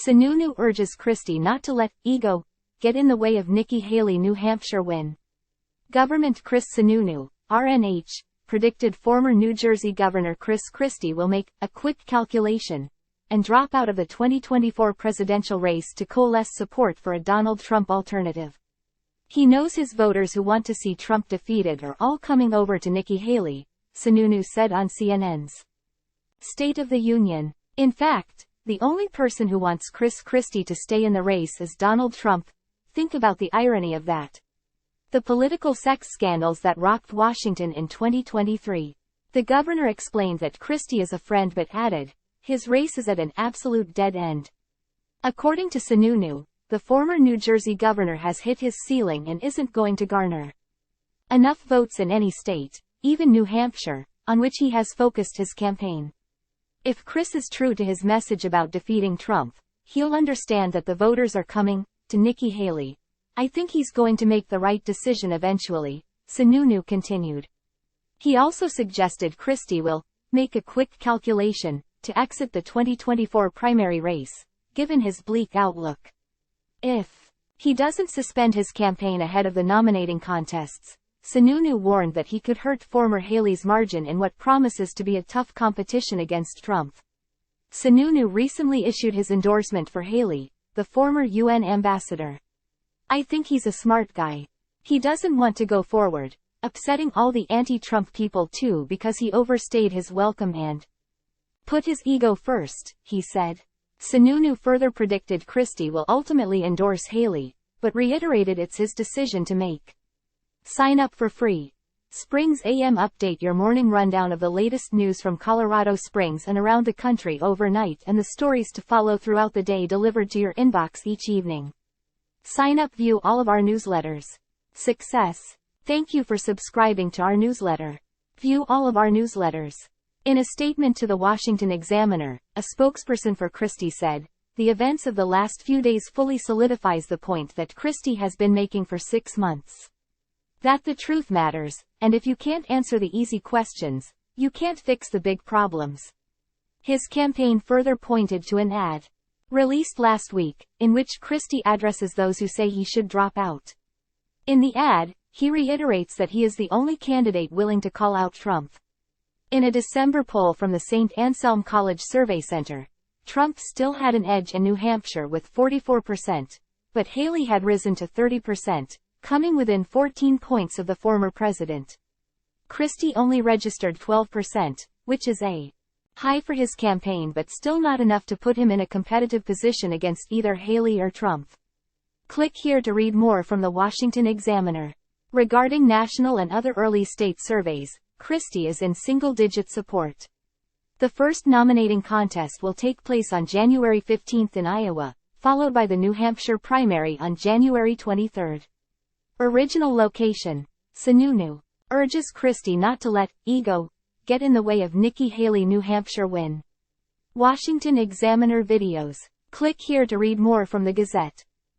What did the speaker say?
Sununu urges Christie not to let ego get in the way of Nikki Haley New Hampshire win. Government Chris Sununu, RNH, predicted former New Jersey Governor Chris Christie will make a quick calculation and drop out of the 2024 presidential race to coalesce support for a Donald Trump alternative. He knows his voters who want to see Trump defeated are all coming over to Nikki Haley, Sununu said on CNN's State of the Union. In fact, the only person who wants Chris Christie to stay in the race is Donald Trump. Think about the irony of that. The political sex scandals that rocked Washington in 2023. The governor explained that Christie is a friend but added, his race is at an absolute dead end. According to Sununu, the former New Jersey governor has hit his ceiling and isn't going to garner enough votes in any state, even New Hampshire, on which he has focused his campaign. If Chris is true to his message about defeating Trump, he'll understand that the voters are coming to Nikki Haley. I think he's going to make the right decision eventually, Sununu continued. He also suggested Christie will make a quick calculation to exit the 2024 primary race, given his bleak outlook. If he doesn't suspend his campaign ahead of the nominating contests, Sununu warned that he could hurt former Haley's margin in what promises to be a tough competition against Trump. Sununu recently issued his endorsement for Haley, the former UN ambassador. I think he's a smart guy. He doesn't want to go forward, upsetting all the anti-Trump people too because he overstayed his welcome and put his ego first, he said. Sununu further predicted Christie will ultimately endorse Haley, but reiterated it's his decision to make. Sign up for free. Springs AM update, your morning rundown of the latest news from Colorado Springs and around the country overnight, and the stories to follow throughout the day delivered to your inbox each evening. Sign up, view all of our newsletters. Success. Thank you for subscribing to our newsletter. View all of our newsletters. In a statement to the Washington Examiner, a spokesperson for Christie said, the events of the last few days fully solidifies the point that Christie has been making for 6 months. That the truth matters, and if you can't answer the easy questions, you can't fix the big problems. His campaign further pointed to an ad released last week, in which Christie addresses those who say he should drop out. In the ad, he reiterates that he is the only candidate willing to call out Trump. In a December poll from the St. Anselm College Survey Center, Trump still had an edge in New Hampshire with 44%, but Haley had risen to 30%, coming within 14 points of the former president. Christie only registered 12%, which is a high for his campaign but still not enough to put him in a competitive position against either Haley or Trump. Click here to read more from the Washington Examiner. Regarding national and other early state surveys, Christie is in single-digit support. The first nominating contest will take place on January 15 in Iowa, followed by the New Hampshire primary on January 23. Original location. Sununu urges Christie not to let ego get in the way of Nikki Haley New Hampshire win. Washington Examiner videos. Click here to read more from the Gazette.